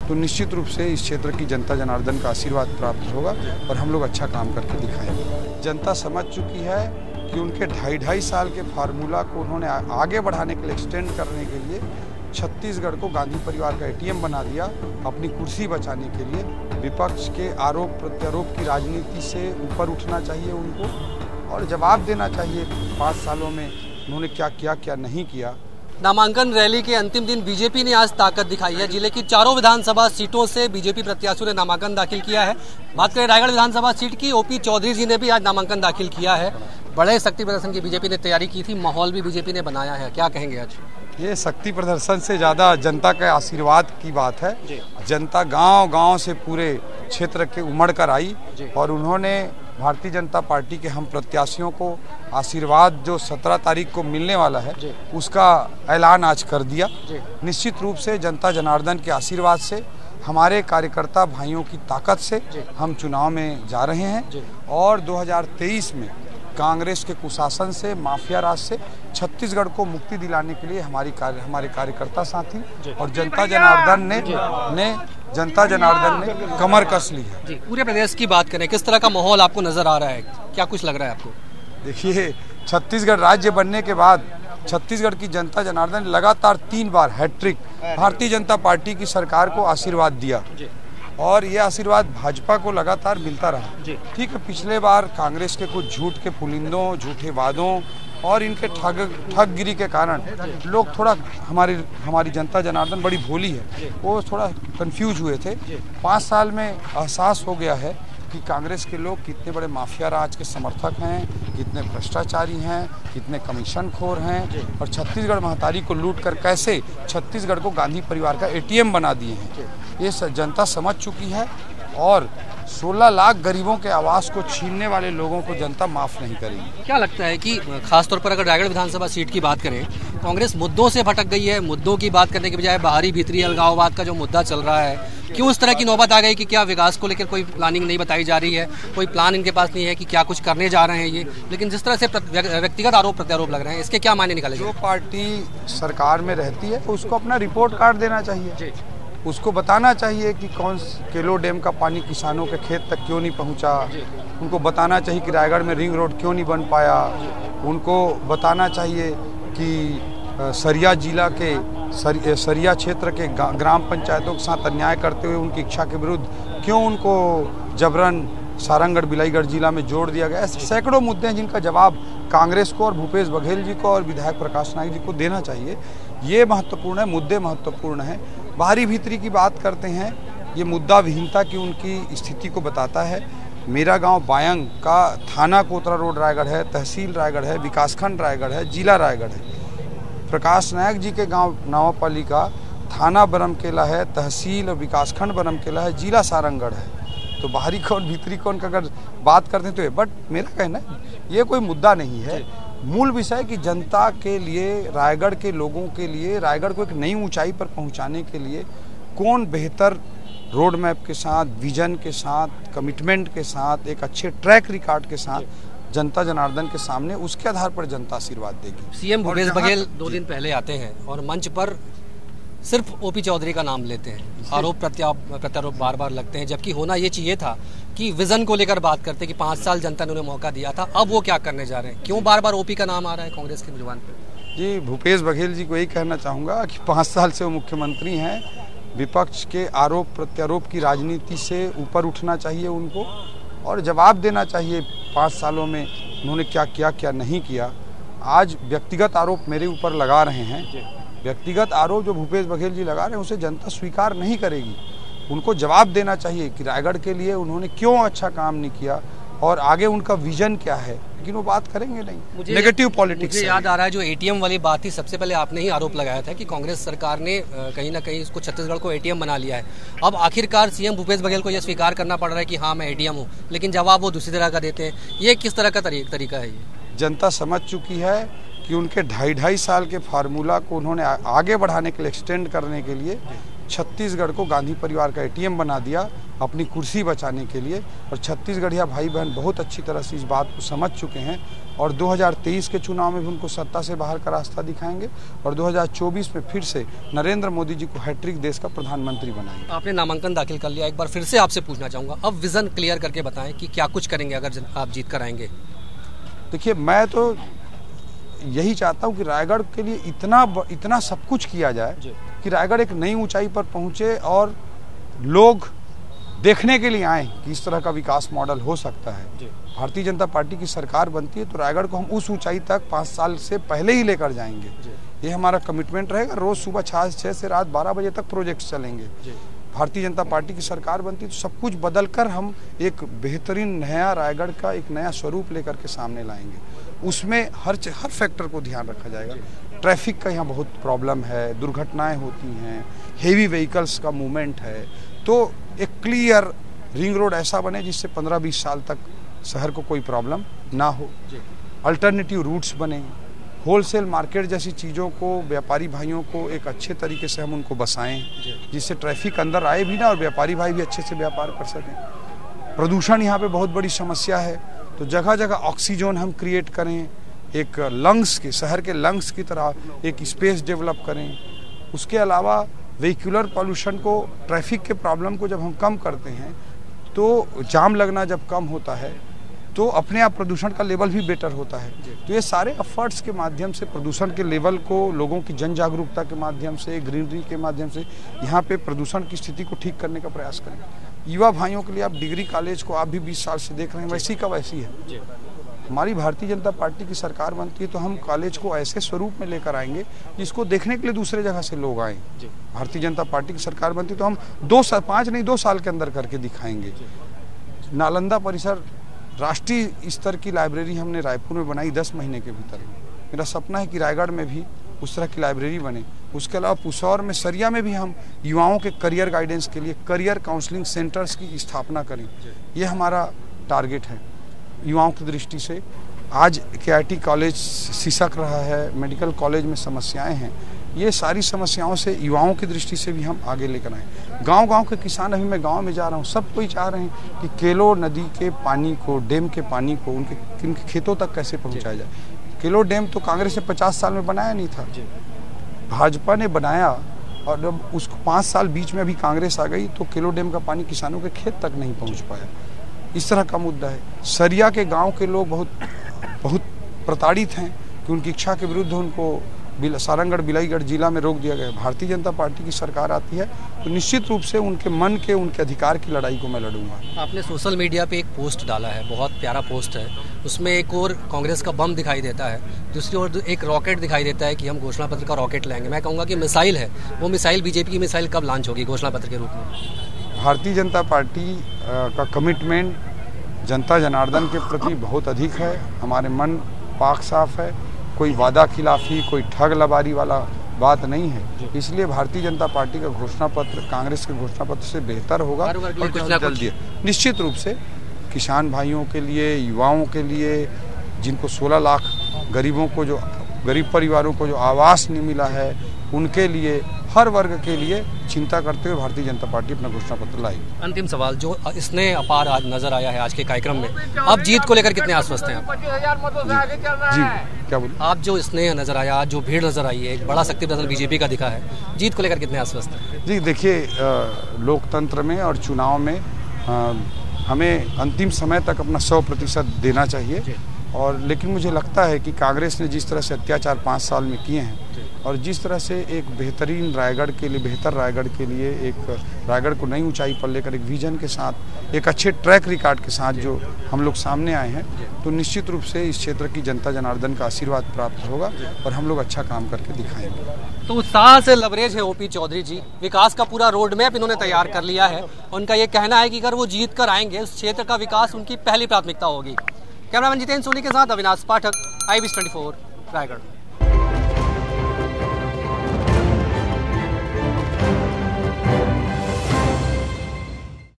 तो निश्चित रूप से इस क्षेत्र की जनता जनार्दन का आशीर्वाद प्राप्त होगा और हम लोग अच्छा काम करके दिखाएंगे। जनता समझ चुकी है कि उनके 2.5 साल के फार्मूला को उन्होंने आगे बढ़ाने के लिए, एक्सटेंड करने के लिए छत्तीसगढ़ को गांधी परिवार का ATM बना दिया अपनी कुर्सी बचाने के लिए। विपक्ष के आरोप प्रत्यारोप की राजनीति से ऊपर उठना चाहिए उनको और जवाब देना चाहिए 5 सालों में उन्होंने क्या किया, क्या नहीं किया। नामांकन रैली के अंतिम दिन बीजेपी ने आज ताकत दिखाई है। जिले की 4 विधानसभा सीटों से बीजेपी प्रत्याशियों ने नामांकन दाखिल किया है। बात करें रायगढ़ विधानसभा सीट की, OP चौधरी जी ने भी आज नामांकन दाखिल किया है। बड़े शक्ति प्रदर्शन की बीजेपी ने तैयारी की थी, माहौल भी बीजेपी ने बनाया है, क्या कहेंगे आज? ये शक्ति प्रदर्शन से ज़्यादा जनता के आशीर्वाद की बात है। जनता गांव-गांव से पूरे क्षेत्र के उमड़ कर आई और उन्होंने भारतीय जनता पार्टी के हम प्रत्याशियों को आशीर्वाद जो 17 तारीख को मिलने वाला है उसका ऐलान आज कर दिया। निश्चित रूप से जनता जनार्दन के आशीर्वाद से, हमारे कार्यकर्ता भाइयों की ताकत से हम चुनाव में जा रहे हैं और 2023 में कांग्रेस के कुशासन से, माफिया राज से छत्तीसगढ़ को मुक्ति दिलाने के लिए हमारे कार्यकर्ता साथी और जनता जनार्दन ने कमर कस ली है। पूरे प्रदेश की बात करें, किस तरह का माहौल आपको नजर आ रहा है, क्या कुछ लग रहा है आपको? देखिए, छत्तीसगढ़ राज्य बनने के बाद छत्तीसगढ़ की जनता जनार्दन ने लगातार 3 बार हैट्रिक भारतीय जनता पार्टी की सरकार को आशीर्वाद दिया और ये आशीर्वाद भाजपा को लगातार मिलता रहा। ठीक है, पिछले बार कांग्रेस के कुछ झूठ के पुलिंदों, झूठे वादों और इनके ठगगिरी के कारण लोग थोड़ा, हमारी जनता जनार्दन बड़ी भोली है, वो थोड़ा कंफ्यूज हुए थे। 5 साल में एहसास हो गया है कि कांग्रेस के लोग कितने बड़े माफिया राज के समर्थक हैं, कितने भ्रष्टाचारी हैं, कितने कमीशन खोर हैं और छत्तीसगढ़ महतारी को लूट कर कैसे छत्तीसगढ़ को गांधी परिवार का ATM बना दिए हैं। ये जनता समझ चुकी है और 16 लाख गरीबों के आवास को छीनने वाले लोगों को जनता माफ नहीं करेगी। क्या लगता है कि खासतौर पर अगर रायगढ़ विधानसभा सीट की बात करें, कांग्रेस मुद्दों से भटक गई है, मुद्दों की बात करने के बजाय बाहरी भीतरी अलगाववाद का जो मुद्दा चल रहा है, क्यों इस तरह की नौबत आ गई कि क्या विकास को लेकर कोई प्लानिंग नहीं बताई जा रही है, कोई प्लान इनके पास नहीं है कि क्या कुछ करने जा रहे हैं ये, लेकिन जिस तरह से व्यक्तिगत आरोप प्रत्यारोप लग रहे हैं, इसके क्या मायने निकाले? जो पार्टी सरकार में रहती है उसको अपना रिपोर्ट कार्ड देना चाहिए, उसको बताना चाहिए कि कौन केलो डैम का पानी किसानों के खेत तक क्यों नहीं पहुंचा, उनको बताना चाहिए कि रायगढ़ में रिंग रोड क्यों नहीं बन पाया, उनको बताना चाहिए कि सरिया जिला के सरिया क्षेत्र के ग्राम पंचायतों के साथ अन्याय करते हुए उनकी इच्छा के विरुद्ध क्यों उनको जबरन सारंगढ़ बिलाईगढ़ जिला में जोड़ दिया गया। ऐसे सैकड़ों मुद्दे हैं जिनका जवाब कांग्रेस को और भूपेश बघेल जी को और विधायक प्रकाश नाइक जी को देना चाहिए। ये महत्वपूर्ण है, मुद्दे महत्वपूर्ण हैं। बाहरी भीतरी की बात करते हैं, ये मुद्दा विहीनता की उनकी स्थिति को बताता है। मेरा गांव बायंग का थाना कोतरा रोड रायगढ़ है, तहसील रायगढ़ है, विकासखंड रायगढ़ है, जिला रायगढ़ है। प्रकाश नायक जी के गांव नावापाली का थाना बरमकेला है, तहसील और विकासखंड बरमकेला है, जिला सारंगढ़ है। तो बाहरी कौन भीतरी कौन का अगर बात करते हैं तो बट मेरा कहना है ये कोई मुद्दा नहीं है। मूल विषय कि जनता के लिए, रायगढ़ के लोगों के लिए, रायगढ़ को एक नई ऊंचाई पर पहुंचाने के लिए कौन बेहतर रोड मैप के साथ, विजन के साथ, कमिटमेंट के साथ, एक अच्छे ट्रैक रिकॉर्ड के साथ जनता जनार्दन के सामने, उसके आधार पर जनता आशीर्वाद देगी। सीएम भूपेश बघेल 2 दिन पहले आते हैं और मंच पर सिर्फ OP चौधरी का नाम लेते हैं, आरोप प्रत्यारोप बार बार लगते हैं, जबकि होना ये चाहिए था कि विजन को लेकर बात करते कि 5 साल जनता ने उन्हें मौका दिया था, अब वो क्या करने जा रहे हैं, क्यों बार बार OP का नाम आ रहा है कांग्रेस की जुबान पे? जी, भूपेश बघेल जी को यही कहना चाहूँगा कि 5 साल से वो मुख्यमंत्री हैं, विपक्ष के आरोप प्रत्यारोप की राजनीति से ऊपर उठना चाहिए उनको और जवाब देना चाहिए 5 सालों में उन्होंने क्या किया, क्या नहीं किया। आज व्यक्तिगत आरोप मेरे ऊपर लगा रहे हैं, व्यक्तिगत आरोप जो भूपेश बघेल जी लगा रहे हैं उसे जनता स्वीकार नहीं करेगी। उनको जवाब देना चाहिए कि रायगढ़ के लिए उन्होंने क्यों अच्छा काम नहीं किया और आगे उनका विजन क्या है, लेकिन वो बात करेंगे नहीं। Negative politics. मुझे याद आ रहा है जो ATM वाली बात थी, सबसे पहले आपने ही आरोप लगाया था कि कांग्रेस सरकार ने कहीं ना कहीं इसको छत्तीसगढ़ को ATM बना लिया है। अब आखिरकार सीएम भूपेश बघेल को यह स्वीकार करना पड़ रहा है कि हाँ मैं ATM हूँ, लेकिन जवाब वो दूसरी तरह का देते हैं। ये किस तरह का तरीका है? ये जनता समझ चुकी है कि उनके 2.5 साल के फार्मूला को उन्होंने आगे बढ़ाने के लिए, एक्सटेंड करने के लिए छत्तीसगढ़ को गांधी परिवार का एटीएम बना दिया अपनी कुर्सी बचाने के लिए। और छत्तीसगढ़िया भाई बहन बहुत अच्छी तरह से इस बात को समझ चुके हैं और 2023 के चुनाव में भी उनको सत्ता से बाहर का रास्ता दिखाएंगे और 2024 में फिर से नरेंद्र मोदी जी को हैट्रिक देश का प्रधानमंत्री बनाएंगे। आपने नामांकन दाखिल कर लिया, एक बार फिर से आपसे पूछना चाहूँगा, अब विजन क्लियर करके बताएं कि क्या कुछ करेंगे अगर आप जीत कर आएंगे। देखिए, मैं तो यही चाहता हूँ कि रायगढ़ के लिए इतना सब कुछ किया जाए कि रायगढ़ एक नई ऊंचाई पर पहुँचे और लोग देखने के लिए आए कि इस तरह का विकास मॉडल हो सकता है। भारतीय जनता पार्टी की सरकार बनती है तो रायगढ़ को हम उस ऊंचाई तक 5 साल से पहले ही लेकर जाएंगे। ये हमारा कमिटमेंट रहेगा। रोज सुबह 6 से रात 12 बजे तक प्रोजेक्ट्स चलेंगे। भारतीय जनता पार्टी की सरकार बनती है तो सब कुछ बदलकर हम एक बेहतरीन नया रायगढ़ का एक नया स्वरूप लेकर के सामने लाएंगे। उसमें हर फैक्टर को ध्यान रखा जाएगा। ट्रैफिक का यहाँ बहुत प्रॉब्लम है, दुर्घटनाएं होती हैं, हेवी व्हीकल्स का मूवमेंट है, तो एक क्लियर रिंग रोड ऐसा बने जिससे 15-20 साल तक शहर को कोई प्रॉब्लम ना हो। अल्टरनेटिव रूट्स बने, होलसेल मार्केट जैसी चीज़ों को व्यापारी भाइयों को एक अच्छे तरीके से हम उनको बसाएं जिससे ट्रैफिक अंदर आए भी ना और व्यापारी भाई भी अच्छे से व्यापार कर सकें। प्रदूषण यहाँ पे बहुत बड़ी समस्या है तो जगह जगह ऑक्सीजन हम क्रिएट करें, एक लंग्स के शहर के लंग्स की तरह एक स्पेस डेवलप करें। उसके अलावा व्हीकुलर पॉल्यूशन को, ट्रैफिक के प्रॉब्लम को जब हम कम करते हैं तो जाम लगना जब कम होता है तो अपने आप प्रदूषण का लेवल भी बेटर होता है। तो ये सारे एफर्ट्स के माध्यम से प्रदूषण के लेवल को, लोगों की जन जागरूकता के माध्यम से, ग्रीनरी के माध्यम से यहाँ पे प्रदूषण की स्थिति को ठीक करने का प्रयास करें। युवा भाइयों के लिए आप डिग्री कॉलेज को आप भी 20 साल से देख रहे हैं, वैसी का वैसी है। हमारी भारतीय जनता पार्टी की सरकार बनती है तो हम कॉलेज को ऐसे स्वरूप में लेकर आएंगे जिसको देखने के लिए दूसरे जगह से लोग आएँ। भारतीय जनता पार्टी की सरकार बनती है तो हम 2 साल के अंदर करके दिखाएंगे। नालंदा परिसर राष्ट्रीय स्तर की लाइब्रेरी हमने रायपुर में बनाई 10 महीने के भीतर। मेरा सपना है कि रायगढ़ में भी उस तरह की लाइब्रेरी बने। उसके अलावा पुसौर में, सरिया में भी हम युवाओं के करियर गाइडेंस के लिए करियर काउंसलिंग सेंटर्स की स्थापना करें। ये हमारा टारगेट है युवाओं की दृष्टि से। आज KIT कॉलेज सिसक रहा है, मेडिकल कॉलेज में समस्याएं हैं, ये सारी समस्याओं से युवाओं की दृष्टि से भी हम आगे लेकर आए। गांव-गांव के किसान, अभी मैं गांव में जा रहा हूं, सब कोई चाह रहे हैं कि केलो नदी के पानी को, डैम के पानी को उनके खेतों तक कैसे पहुंचाया जाए। केलो डैम तो कांग्रेस ने 50 साल में बनाया नहीं था, भाजपा ने बनाया और जब उसको 5 साल बीच में अभी कांग्रेस आ गई तो केलो डैम का पानी किसानों के खेत तक नहीं पहुँच पाया। इस तरह का मुद्दा है। सरिया के गाँव के लोग बहुत प्रताड़ित हैं कि उनकी इच्छा के विरुद्ध उनको सारंगढ़ बिलाईगढ़ जिला में रोक दिया गया। भारतीय जनता पार्टी की सरकार आती है तो निश्चित रूप से उनके मन के, उनके अधिकार की लड़ाई को मैं लड़ूंगा। आपने सोशल मीडिया पे एक पोस्ट डाला है, बहुत प्यारा पोस्ट है। उसमें एक और कांग्रेस का बम दिखाई देता है, दूसरी ओर एक रॉकेट दिखाई देता है कि हम घोषणा पत्र का रॉकेट लाएंगे। मैं कहूँगा कि मिसाइल है, वो मिसाइल बीजेपी की मिसाइल कब लॉन्च होगी घोषणा पत्र के रूप में? भारतीय जनता पार्टी का कमिटमेंट जनता जनार्दन के प्रति बहुत अधिक है। हमारे मन पाक साफ है, कोई वादा खिलाफी, कोई ठग लबारी वाला बात नहीं है। इसलिए भारतीय जनता पार्टी का घोषणा पत्र कांग्रेस के घोषणा पत्र से बेहतर होगा और जल्दी निश्चित रूप से किसान भाइयों के लिए, युवाओं के लिए, जिनको 16 लाख गरीबों को, जो गरीब परिवारों को जो आवास नहीं मिला है, उनके लिए, हर वर्ग के लिए चिंता करते हुए भारतीय जनता पार्टी अपना घोषणा पत्र लाई। अंतिम सवाल, जो स्नेह अपार आज नजर आया है आज के कार्यक्रम में, अब जीत को लेकर कितने आश्वस्त हैं आप? जी, क्या बोले? आप जो स्नेह नजर आया, जो भीड़ नजर आई है, एक बड़ा शक्ति प्रदर्शन बीजेपी का दिखा है, जीत को लेकर कितने आश्वस्त हैं? जी देखिए, लोकतंत्र में और चुनाव में हमें अंतिम समय तक अपना 100% देना चाहिए। और लेकिन मुझे लगता है कि कांग्रेस ने जिस तरह से अत्याचार 5 साल में किए हैं और जिस तरह से एक बेहतरीन रायगढ़ के लिए, बेहतर रायगढ़ के लिए, एक रायगढ़ को नई ऊंचाई पर लेकर एक विजन के साथ, एक अच्छे ट्रैक रिकॉर्ड के साथ जो हम लोग सामने आए हैं, तो निश्चित रूप से इस क्षेत्र की जनता जनार्दन का आशीर्वाद प्राप्त होगा और हम लोग अच्छा काम करके दिखाएंगे। तो उत्साह से लबरेज है OP चौधरी जी। विकास का पूरा रोड मैप इन्होंने तैयार कर लिया है। उनका ये कहना है कि अगर वो जीत कर आएंगे, उस क्षेत्र का विकास उनकी पहली प्राथमिकता होगी। कैमरामैन जितेंद्र सोनी के साथ अविनाश पाठक, IBS 24 रायगढ़।